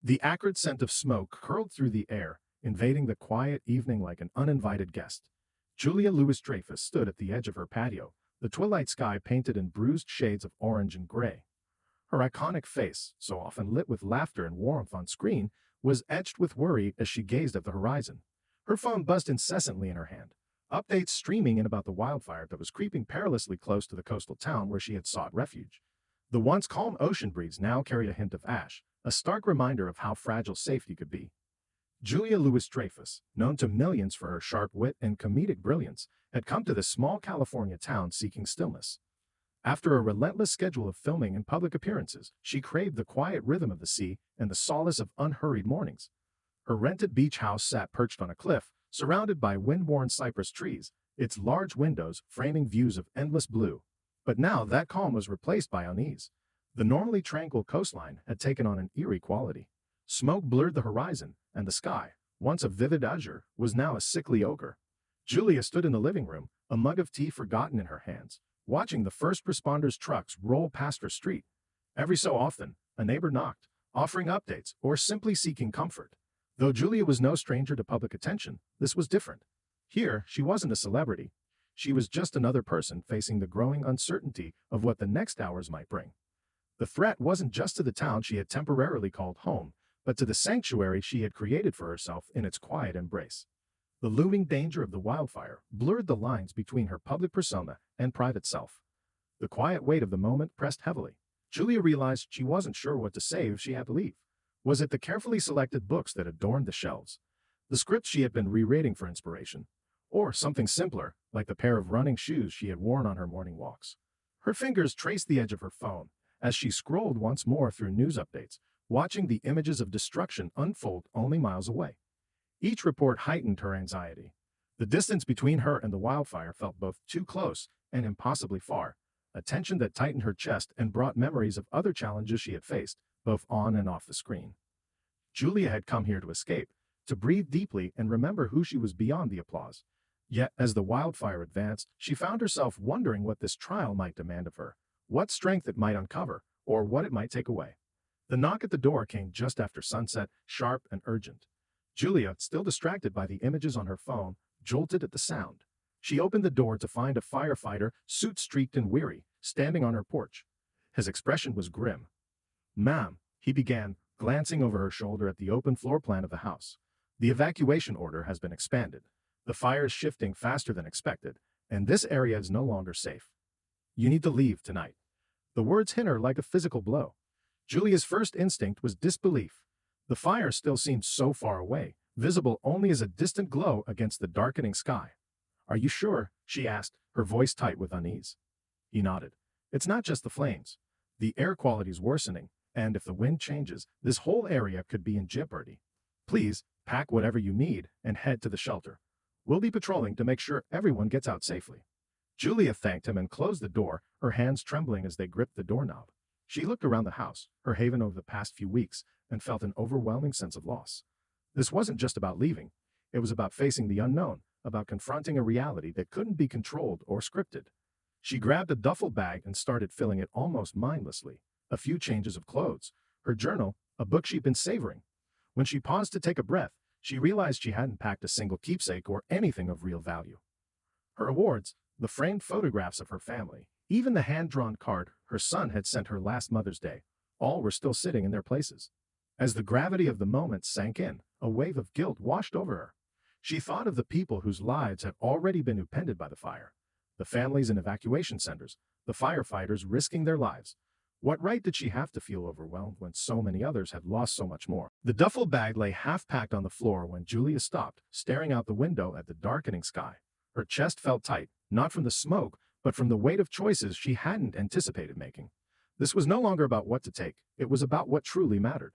The acrid scent of smoke curled through the air, invading the quiet evening like an uninvited guest. Julia Louis-Dreyfus stood at the edge of her patio, the twilight sky painted in bruised shades of orange and gray. Her iconic face, so often lit with laughter and warmth on screen, was etched with worry as she gazed at the horizon. Her phone buzzed incessantly in her hand, updates streaming in about the wildfire that was creeping perilously close to the coastal town where she had sought refuge. The once calm ocean breeze now carried a hint of ash, a stark reminder of how fragile safety could be. Julia Louis-Dreyfus, known to millions for her sharp wit and comedic brilliance, had come to this small California town seeking stillness. After a relentless schedule of filming and public appearances, she craved the quiet rhythm of the sea and the solace of unhurried mornings. Her rented beach house sat perched on a cliff, surrounded by wind-worn cypress trees, its large windows framing views of endless blue. But now that calm was replaced by unease. The normally tranquil coastline had taken on an eerie quality. Smoke blurred the horizon, and the sky, once a vivid azure, was now a sickly ochre. Julia stood in the living room, a mug of tea forgotten in her hands, watching the first responders' trucks roll past her street. Every so often, a neighbor knocked, offering updates or simply seeking comfort. Though Julia was no stranger to public attention, this was different. Here, she wasn't a celebrity. She was just another person facing the growing uncertainty of what the next hours might bring. The threat wasn't just to the town she had temporarily called home, but to the sanctuary she had created for herself in its quiet embrace. The looming danger of the wildfire blurred the lines between her public persona and private self. The quiet weight of the moment pressed heavily. Julia realized she wasn't sure what to say if she had to leave. Was it the carefully selected books that adorned the shelves, the scripts she had been rereading for inspiration, or something simpler, like the pair of running shoes she had worn on her morning walks? Her fingers traced the edge of her phone as she scrolled once more through news updates, watching the images of destruction unfold only miles away. Each report heightened her anxiety. The distance between her and the wildfire felt both too close and impossibly far, a tension that tightened her chest and brought memories of other challenges she had faced, both on and off the screen. Julia had come here to escape, to breathe deeply and remember who she was beyond the applause. Yet, as the wildfire advanced, she found herself wondering what this trial might demand of her, what strength it might uncover, or what it might take away. The knock at the door came just after sunset, sharp and urgent. Julia, still distracted by the images on her phone, jolted at the sound. She opened the door to find a firefighter, suit-streaked and weary, standing on her porch. His expression was grim. "Ma'am," he began, glancing over her shoulder at the open floor plan of the house. "The evacuation order has been expanded. The fire is shifting faster than expected, and this area is no longer safe. You need to leave tonight." The words hit her like a physical blow. Julia's first instinct was disbelief. The fire still seemed so far away, visible only as a distant glow against the darkening sky. "Are you sure?" she asked, her voice tight with unease. He nodded. "It's not just the flames. The air quality's worsening, and if the wind changes, this whole area could be in jeopardy. Please, pack whatever you need and head to the shelter. We'll be patrolling to make sure everyone gets out safely." Julia thanked him and closed the door, her hands trembling as they gripped the doorknob. She looked around the house, her haven over the past few weeks, and felt an overwhelming sense of loss. This wasn't just about leaving. It was about facing the unknown, about confronting a reality that couldn't be controlled or scripted. She grabbed a duffel bag and started filling it almost mindlessly. A few changes of clothes, her journal, a book she'd been savoring. When she paused to take a breath, she realized she hadn't packed a single keepsake or anything of real value. Her awards, the framed photographs of her family, even the hand-drawn card her son had sent her last Mother's Day, all were still sitting in their places. As the gravity of the moment sank in, a wave of guilt washed over her. She thought of the people whose lives had already been upended by the fire, the families in evacuation centers, the firefighters risking their lives. What right did she have to feel overwhelmed when so many others had lost so much more? The duffel bag lay half-packed on the floor when Julia stopped, staring out the window at the darkening sky. Her chest felt tight, not from the smoke, but from the weight of choices she hadn't anticipated making. This was no longer about what to take, it was about what truly mattered.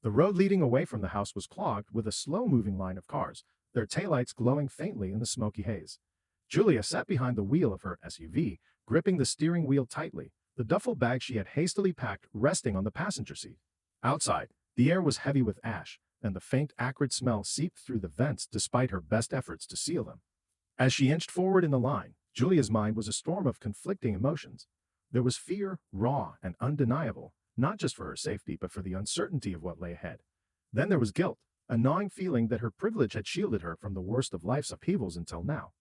The road leading away from the house was clogged with a slow-moving line of cars, their taillights glowing faintly in the smoky haze. Julia sat behind the wheel of her SUV, gripping the steering wheel tightly, the duffel bag she had hastily packed resting on the passenger seat. Outside, the air was heavy with ash, and the faint acrid smell seeped through the vents despite her best efforts to seal them. As she inched forward in the line, Julia's mind was a storm of conflicting emotions. There was fear, raw and undeniable, not just for her safety but for the uncertainty of what lay ahead. Then there was guilt, a gnawing feeling that her privilege had shielded her from the worst of life's upheavals until now.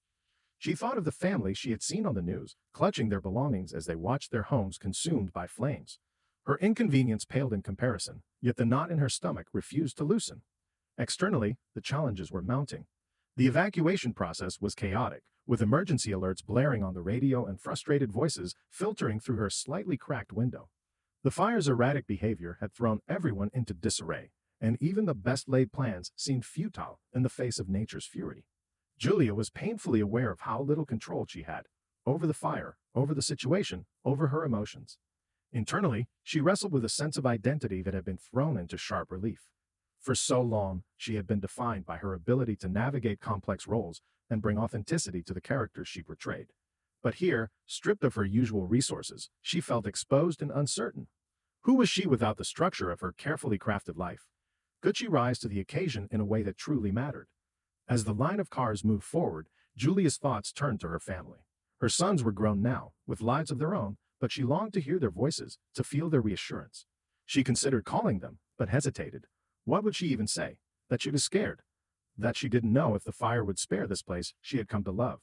She thought of the family she had seen on the news, clutching their belongings as they watched their homes consumed by flames. Her inconvenience paled in comparison, yet the knot in her stomach refused to loosen. Externally, the challenges were mounting. The evacuation process was chaotic, with emergency alerts blaring on the radio and frustrated voices filtering through her slightly cracked window. The fire's erratic behavior had thrown everyone into disarray, and even the best-laid plans seemed futile in the face of nature's fury. Julia was painfully aware of how little control she had over the fire, over the situation, over her emotions. Internally, she wrestled with a sense of identity that had been thrown into sharp relief. For so long, she had been defined by her ability to navigate complex roles and bring authenticity to the characters she portrayed. But here, stripped of her usual resources, she felt exposed and uncertain. Who was she without the structure of her carefully crafted life? Could she rise to the occasion in a way that truly mattered? As the line of cars moved forward, Julia's thoughts turned to her family. Her sons were grown now, with lives of their own, but she longed to hear their voices, to feel their reassurance. She considered calling them, but hesitated. What would she even say? That she was scared. That she didn't know if the fire would spare this place she had come to love.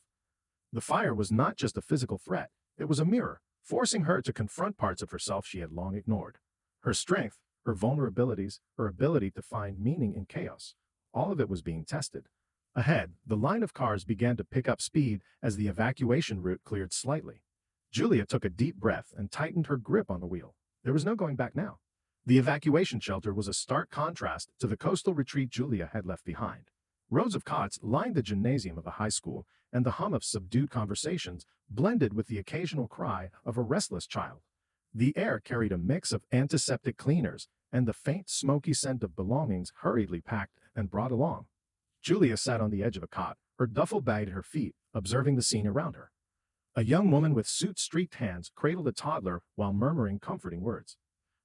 The fire was not just a physical threat, it was a mirror, forcing her to confront parts of herself she had long ignored. Her strength, her vulnerabilities, her ability to find meaning in chaos. All of it was being tested. Ahead, the line of cars began to pick up speed as the evacuation route cleared slightly. Julia took a deep breath and tightened her grip on the wheel. There was no going back now. The evacuation shelter was a stark contrast to the coastal retreat Julia had left behind. Rows of cots lined the gymnasium of a high school, and the hum of subdued conversations blended with the occasional cry of a restless child. The air carried a mix of antiseptic cleaners and the faint, smoky scent of belongings hurriedly packed and brought along. Julia sat on the edge of a cot, her duffel bag at her feet, observing the scene around her. A young woman with soot-streaked hands cradled a toddler while murmuring comforting words.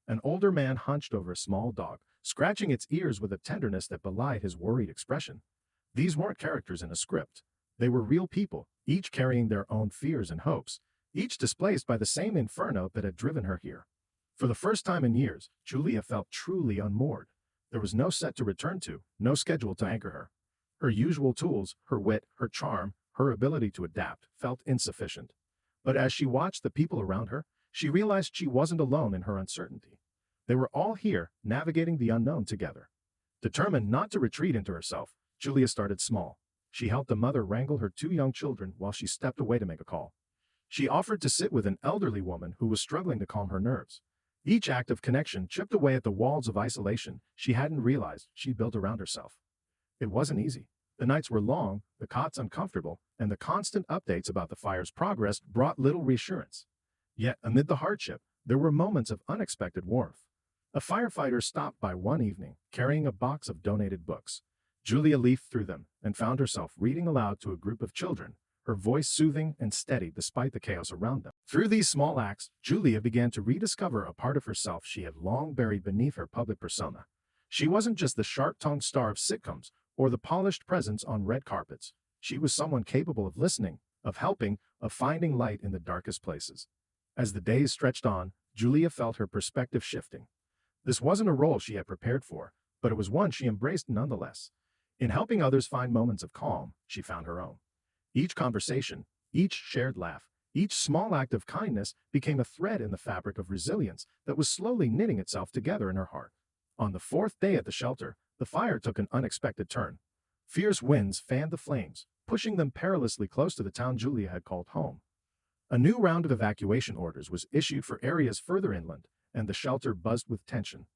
An older man hunched over a small dog, scratching its ears with a tenderness that belied his worried expression. These weren't characters in a script. They were real people, each carrying their own fears and hopes, each displaced by the same inferno that had driven her here. For the first time in years, Julia felt truly unmoored. There was no set to return to, no schedule to anchor her. Her usual tools, her wit, her charm, her ability to adapt, felt insufficient. But as she watched the people around her, she realized she wasn't alone in her uncertainty. They were all here, navigating the unknown together. Determined not to retreat into herself, Julia started small. She helped a mother wrangle her two young children while she stepped away to make a call. She offered to sit with an elderly woman who was struggling to calm her nerves. Each act of connection chipped away at the walls of isolation she hadn't realized she'd built around herself. It wasn't easy. The nights were long, the cots uncomfortable, and the constant updates about the fire's progress brought little reassurance. Yet, amid the hardship, there were moments of unexpected warmth. A firefighter stopped by one evening, carrying a box of donated books. Julia leafed through them and found herself reading aloud to a group of children, her voice soothing and steady despite the chaos around them. Through these small acts, Julia began to rediscover a part of herself she had long buried beneath her public persona. She wasn't just the sharp-tongued star of sitcoms or the polished presence on red carpets. She was someone capable of listening, of helping, of finding light in the darkest places. As the days stretched on, Julia felt her perspective shifting. This wasn't a role she had prepared for, but it was one she embraced nonetheless. In helping others find moments of calm, she found her own. Each conversation, each shared laugh, each small act of kindness became a thread in the fabric of resilience that was slowly knitting itself together in her heart. On the fourth day at the shelter, the fire took an unexpected turn. Fierce winds fanned the flames, pushing them perilously close to the town Julia had called home. A new round of evacuation orders was issued for areas further inland, and the shelter buzzed with tension.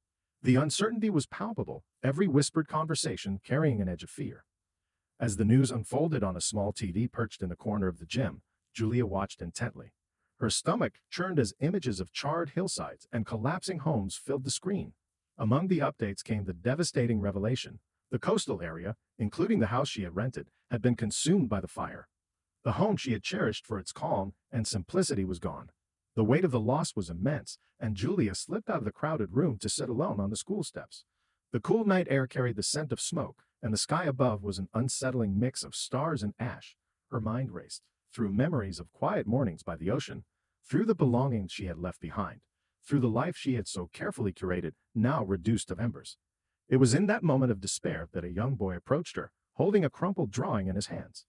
The uncertainty was palpable, every whispered conversation carrying an edge of fear. As the news unfolded on a small TV perched in the corner of the gym, Julia watched intently. Her stomach churned as images of charred hillsides and collapsing homes filled the screen. Among the updates came the devastating revelation: the coastal area, including the house she had rented, had been consumed by the fire. The home she had cherished for its calm and simplicity was gone. The weight of the loss was immense, and Julia slipped out of the crowded room to sit alone on the school steps. The cool night air carried the scent of smoke, and the sky above was an unsettling mix of stars and ash. Her mind raced through memories of quiet mornings by the ocean, through the belongings she had left behind, through the life she had so carefully curated, now reduced to embers. It was in that moment of despair that a young boy approached her, holding a crumpled drawing in his hands.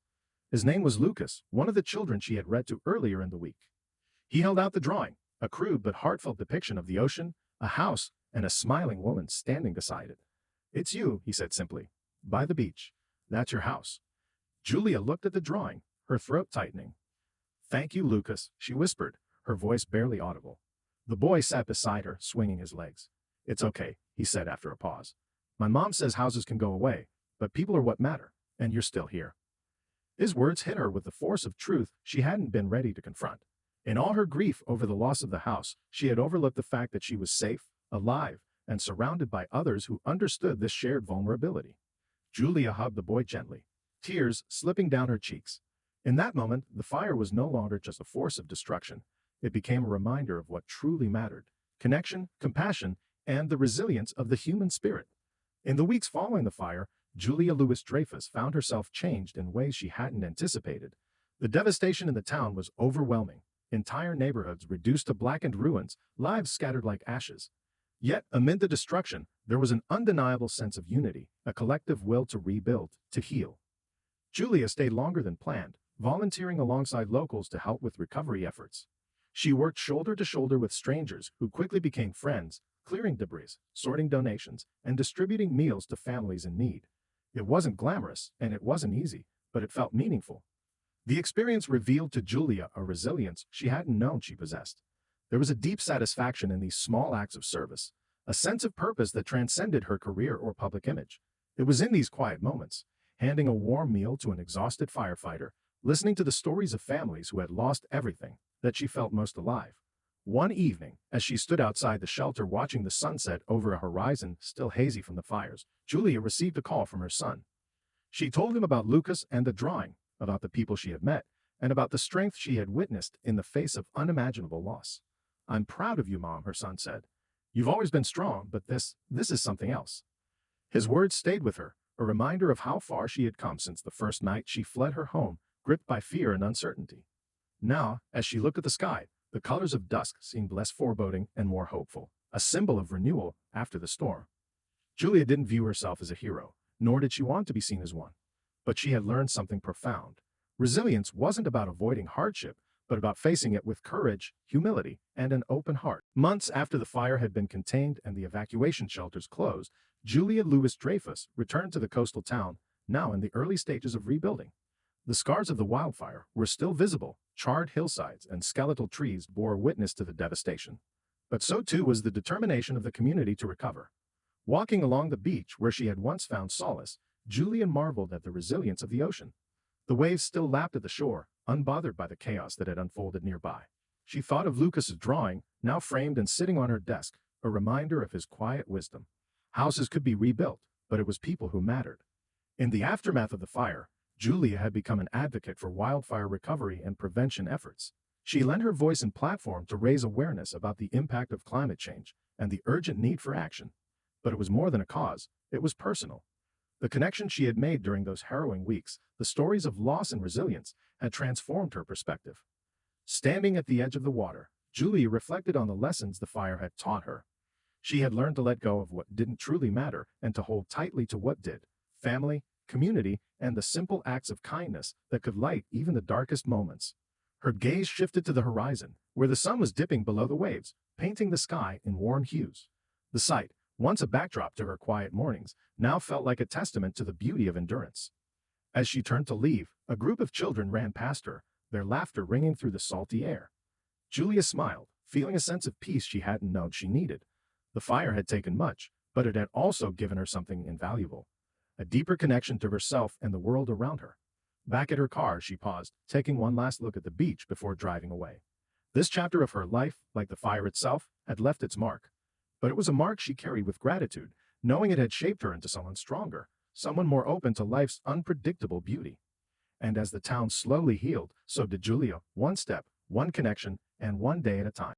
His name was Lucas, one of the children she had read to earlier in the week. He held out the drawing, a crude but heartfelt depiction of the ocean, a house, and a smiling woman standing beside it. "It's you," he said simply. "By the beach. That's your house." Julia looked at the drawing, her throat tightening. "Thank you, Lucas," she whispered, her voice barely audible. The boy sat beside her, swinging his legs. "It's okay," he said after a pause. "My mom says houses can go away, but people are what matter, and you're still here." His words hit her with the force of truth she hadn't been ready to confront. In all her grief over the loss of the house, she had overlooked the fact that she was safe, alive, and surrounded by others who understood this shared vulnerability. Julia hugged the boy gently, tears slipping down her cheeks. In that moment, the fire was no longer just a force of destruction. It became a reminder of what truly mattered: connection, compassion, and the resilience of the human spirit. In the weeks following the fire, Julia Louis-Dreyfus found herself changed in ways she hadn't anticipated. The devastation in the town was overwhelming. Entire neighborhoods reduced to blackened ruins, lives scattered like ashes. Yet, amid the destruction, there was an undeniable sense of unity, a collective will to rebuild, to heal. Julia stayed longer than planned, volunteering alongside locals to help with recovery efforts. She worked shoulder to shoulder with strangers who quickly became friends, clearing debris, sorting donations, and distributing meals to families in need. It wasn't glamorous, and it wasn't easy, but it felt meaningful. The experience revealed to Julia a resilience she hadn't known she possessed. There was a deep satisfaction in these small acts of service, a sense of purpose that transcended her career or public image. It was in these quiet moments, handing a warm meal to an exhausted firefighter, listening to the stories of families who had lost everything, that she felt most alive. One evening, as she stood outside the shelter watching the sunset over a horizon still hazy from the fires, Julia received a call from her son. She told him about Lucas and the drawing, about the people she had met, and about the strength she had witnessed in the face of unimaginable loss. "I'm proud of you, Mom," her son said. "You've always been strong, but this is something else." His words stayed with her, a reminder of how far she had come since the first night she fled her home, gripped by fear and uncertainty. Now, as she looked at the sky, the colors of dusk seemed less foreboding and more hopeful, a symbol of renewal after the storm. Julia didn't view herself as a hero, nor did she want to be seen as one. But she had learned something profound. Resilience wasn't about avoiding hardship, but about facing it with courage, humility, and an open heart. Months after the fire had been contained and the evacuation shelters closed, Julia Louis-Dreyfus returned to the coastal town, now in the early stages of rebuilding. The scars of the wildfire were still visible. Charred hillsides and skeletal trees bore witness to the devastation. But so too was the determination of the community to recover. Walking along the beach where she had once found solace, Julia marveled at the resilience of the ocean. The waves still lapped at the shore, unbothered by the chaos that had unfolded nearby. She thought of Lucas's drawing, now framed and sitting on her desk, a reminder of his quiet wisdom. Houses could be rebuilt, but it was people who mattered. In the aftermath of the fire, Julia had become an advocate for wildfire recovery and prevention efforts. She lent her voice and platform to raise awareness about the impact of climate change and the urgent need for action. But it was more than a cause, it was personal. The connection she had made during those harrowing weeks, the stories of loss and resilience, had transformed her perspective. Standing at the edge of the water, Julia reflected on the lessons the fire had taught her. She had learned to let go of what didn't truly matter and to hold tightly to what did: family, community, and the simple acts of kindness that could light even the darkest moments. Her gaze shifted to the horizon, where the sun was dipping below the waves, painting the sky in warm hues. The sight, once a backdrop to her quiet mornings, now felt like a testament to the beauty of endurance. As she turned to leave, a group of children ran past her, their laughter ringing through the salty air. Julia smiled, feeling a sense of peace she hadn't known she needed. The fire had taken much, but it had also given her something invaluable: a deeper connection to herself and the world around her. Back at her car, she paused, taking one last look at the beach before driving away. This chapter of her life, like the fire itself, had left its mark. But it was a mark she carried with gratitude, knowing it had shaped her into someone stronger, someone more open to life's unpredictable beauty. And as the town slowly healed, so did Julia, one step, one connection, and one day at a time.